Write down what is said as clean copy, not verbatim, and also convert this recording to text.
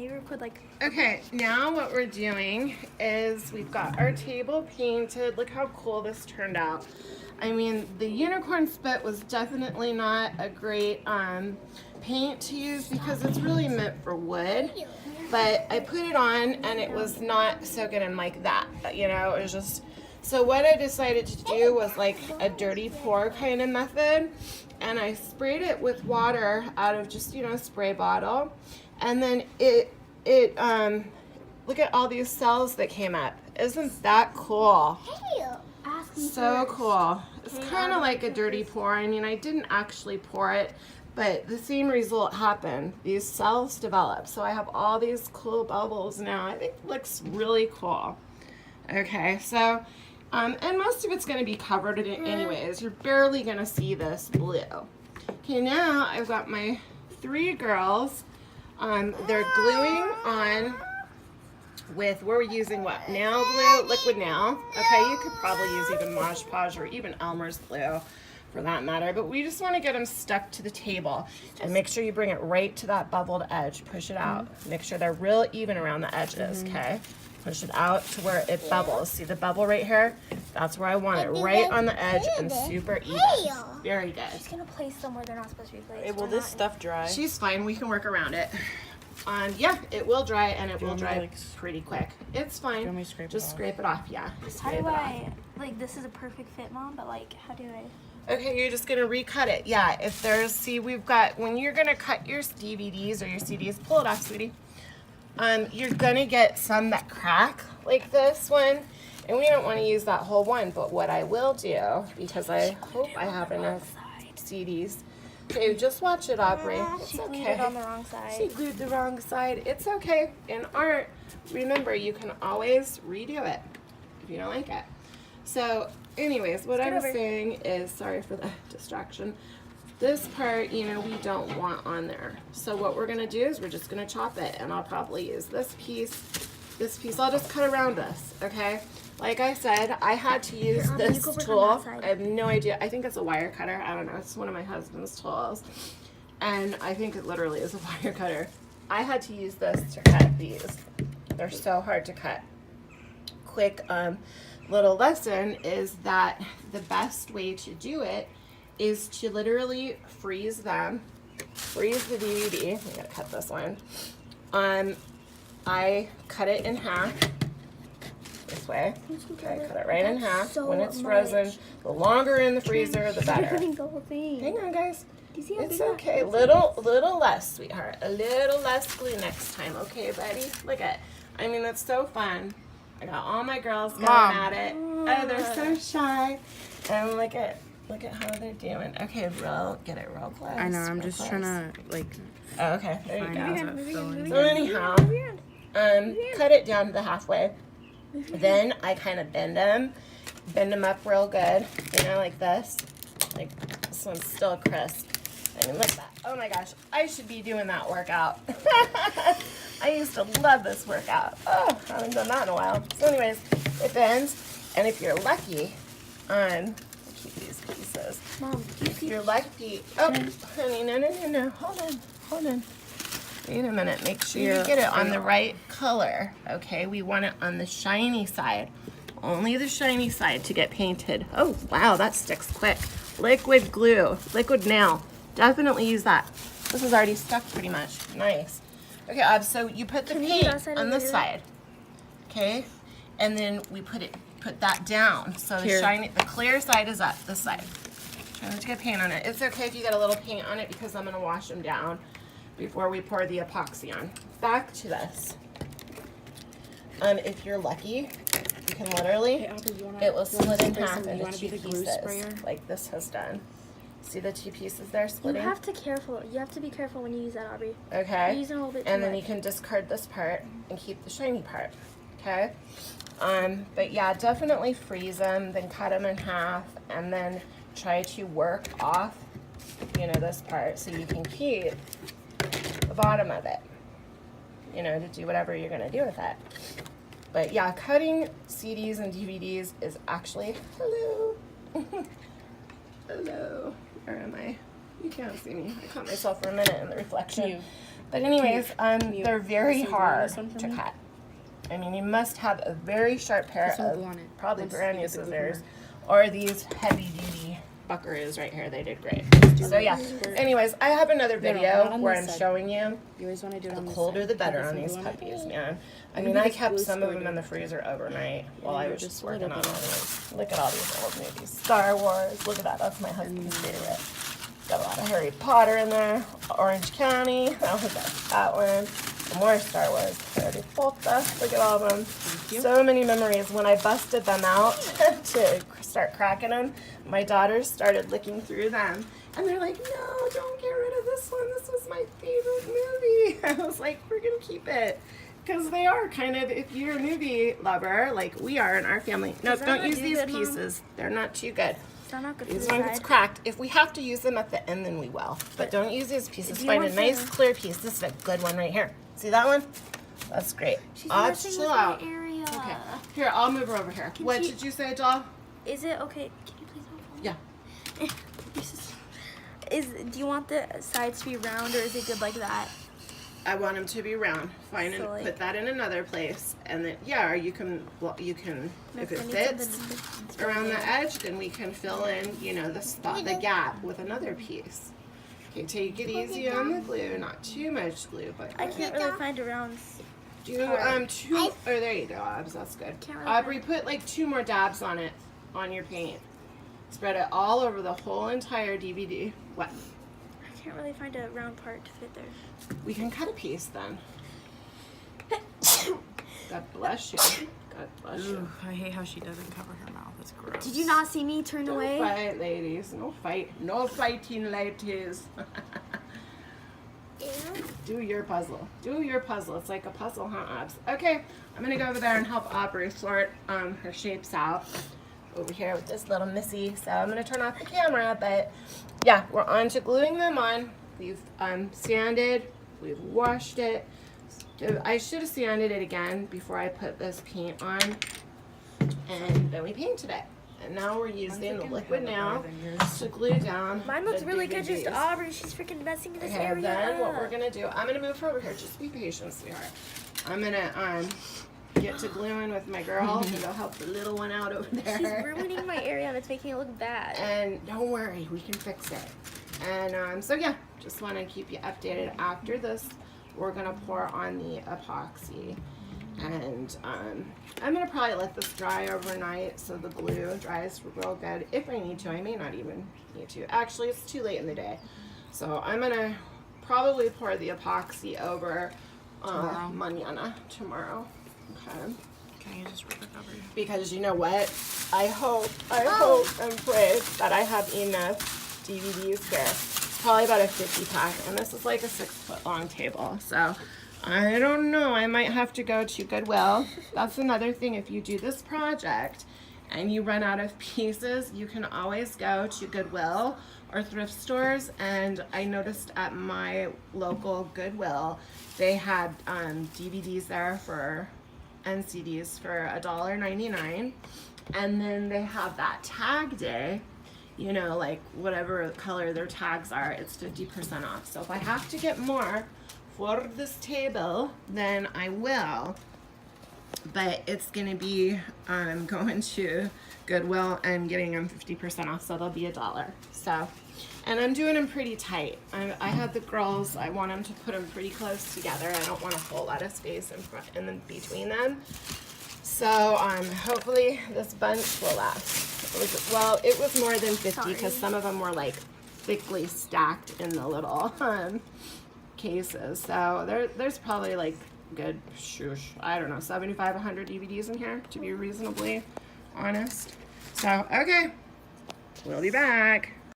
Maybe we put like. Okay, now what we're doing is we've got our table painted. Look how cool this turned out. I mean, the unicorn spit was definitely not a great paint to use because it's really meant for wood. But I put it on and it was not so good and like that, you know, it was just, so what I decided to do was like a dirty pour kind of method. And I sprayed it with water out of just, you know, a spray bottle. And then look at all these cells that came up. Isn't that cool? So cool. It's kind of like a dirty pour. I mean, I didn't actually pour it, but the same result happened. These cells developed. So I have all these cool bubbles now. I think it looks really cool. Okay, so, and most of it's going to be covered in it anyways. You're barely going to see this blue. Okay, now I've got my 3 girls. They're gluing on with, we're using what, nail glue, liquid nail. Okay, you could probably use even Mod Podge or even Elmer's glue for that matter, but we just want to get them stuck to the table. And make sure you bring it right to that bubbled edge. Push it out. Make sure they're real even around the edges, okay? Push it out to where it bubbles. See the bubble right here? That's where I want it, right on the edge and super even. Very good. She's gonna place them where they're not supposed to be placed. Hey, will this stuff dry? She's fine. We can work around it. Yeah, it will dry, and it will dry like, pretty quick. It's fine. want me to scrape it Just off? scrape it off. Yeah. How Scrape do it off. I, like, this is a perfect fit, Mom, but like, how do I? Okay, you're just gonna recut it. Yeah, if there's, see, we've got, when you're gonna cut your DVDs or your CDs, pull it off, sweetie. You're gonna get some that crack, like this one, and we don't want to use that whole one, but what I will do, because I hope I have enough CDs. Okay, just watch it, Aubrey. It's She glued okay. it on the wrong side. She glued the wrong side. It's okay. In art, remember, you can always redo it if you don't like it. So, anyways, what I was saying is, sorry for the distraction, this part, you know, we don't want on there. So what we're gonna do is we're just gonna chop it, and I'll probably use this piece. I'll just cut around this, okay? Like I said, I had to use this tool. I have no idea. I think it's a wire cutter. I don't know. It's one of my husband's tools. And I think it literally is a wire cutter. I had to use this to cut these. They're so hard to cut. Quick little lesson is that the best way to do it is to literally freeze them. Freeze the DVD. I'm going to cut this one. I cut it in half. This way. Okay, cut it right in half. When it's frozen, the longer in the freezer, the better. Hang on, guys. It's okay. Little less, sweetheart. A little less glue next time, okay, buddy? Look at. I mean, that's so fun. I got all my girls going at it. Oh, they're so shy. And look at how they're doing. Okay, get it real close. I know. I'm just trying to like. Oh, okay, there you find go. out. So anyhow, cut it down to the halfway. Then I kind of bend them up real good, you know, like this. Like, this one's still crisp. I mean, look at that. Oh my gosh, I should be doing that workout. I used to love this workout. Oh, I haven't done that in a while. So anyways, it bends, and if you're lucky, I'll keep these pieces. Mom, if you're lucky, oh, honey, no, hold on. Wait a minute, make sure you get it on the right color, okay? We want it on the shiny side. Only the shiny side to get painted. Oh, wow, that sticks quick. Liquid glue, liquid nail. Definitely use that. This is already stuck pretty much. Nice. Okay, so you put the paint on this side, okay? And then we put that down. So the clear side is up, this side. Try not to get paint on it. It's okay if you get a little paint on it because I'm gonna wash them down before we pour the epoxy on. Back to this. If you're lucky, you can literally, it will split in half into 2 pieces, like this has done. See the 2 pieces there splitting? You have to be careful when you use that, Aubrey. Okay. You're using a little bit too and then much. you can discard this part and keep the shiny part. Okay. But yeah, definitely freeze them, then cut them in half, and then try to work off, you know, this part so you can keep the bottom of it, you know, to do whatever you're going to do with it. But yeah, cutting CDs and DVDs is actually, hello, hello, where am I? You can't see me. I caught myself for a minute in the reflection. But anyways, they're very some glue on hard this one for to me? cut. I mean, you must have a very sharp pair Put some of glue on it. probably Once brand you new get the glue scissors, from or these heavy duty buckaroos right here. They did great. So yeah. squirt. Anyways, I have another No, video not on where this I'm side. showing you. You always want to do it on The this colder side. the better Put on some these glue it. puppies, man. I Maybe mean, I this kept glue some of them squirted. in the freezer overnight while I was just just a working little on bit. all these. Look at all these old movies. Star Wars. Look at that. That's my husband's favorite. Got a lot of Harry Potter in there. Orange County. That one. Some more Star Wars. Harry Potter. Look at all of them. So many memories. When I busted them out to start cracking them, my daughters started looking through them. And they're like, no, don't get rid of this one. This was my favorite movie. I was like, we're going to keep it. Because they are kind of, if you're a movie lover, like we are in our family. No, that don't not use do these good, Mom? pieces. They're not too good. Is that not good for These the ones it's side? cracked. If we have to use them at the end, then we will. But don't use these pieces. Do you Find a want nice to- clear piece. This is a good one right here. See that one? That's great. She's Ah, messing chill with out. my area. Okay. Here, I'll move her over here. Can What she- did you say, doll? Is it okay? Can you please hold on? Yeah. Do you want the sides to be round or is it good like that? I want them to be round. Fine, and So, like- put that in another place, and then or you can if it I need fits something to fit around the there. edge, then we can fill in the spot, the gap with another piece. Okay, take it easy on the glue. Not too much glue, but I can't really find a round. do two. Oh, there you go, Abs. That's good. Can't really Aubrey, put like 2 more dabs on it, on your paint. Spread it all over the whole entire DVD. What? I can't really find a round part to fit there. We can cut a piece then. God bless you. God bless you. Ooh, I hate how she doesn't cover her mouth. It's gross. Did you not see me turn Don't away? fight, ladies. No fight. No fighting, ladies. Do your puzzle. Do your puzzle. It's like a puzzle, huh, Abs? Okay, I'm gonna go over there and help Aubrey sort her shapes out over here with this little missy. So I'm gonna turn off the camera, but yeah, we're on to gluing them on. We've sanded. We've washed it. I should have sanded it again before I put this paint on, and then we painted it. And now we're using the liquid now to glue down. Mine looks the really good, just DVDs. Aubrey. She's freaking messing this Okay, area then what we're up. gonna do, I'm gonna move her over here. Just be patient, sweetheart. I'm gonna get to gluing with my girl and go help the little one out over there. She's ruining my area and it's making it look bad. And don't worry, we can fix it. And so yeah, just want to keep you updated. After this, we're gonna pour on the epoxy, and I'm gonna probably let this dry overnight so the glue dries real good. If I need to, I may not even need to. Actually, it's too late in the day, so I'm gonna probably pour the epoxy over mañana, tomorrow. Okay. Can you just rip it over? Because you know what? I hope and pray that I have enough DVDs here. It's probably about a 50 pack, and this is like a 6-foot long table. So I don't know. I might have to go to Goodwill. That's another thing. If you do this project and you run out of pieces, you can always go to Goodwill or thrift stores. And I noticed at my local Goodwill, they had DVDs there for and CDs for $1.99, and then they have that tag day, like whatever color their tags are, it's 50% off. So if I have to get more for this table, then I will, but it's gonna be going to Goodwill and getting them 50% off, so they'll be $1. So, and I'm doing them pretty tight. I had the girls, I want them to put them pretty close together. I don't want a whole lot of space in front and then between them. So hopefully this bunch will last. It was more than 50 because some of them were like thickly stacked in the little cases. So there's probably like good, I don't know, 75, 100 DVDs in here, to be reasonably honest. So, okay, we'll be back.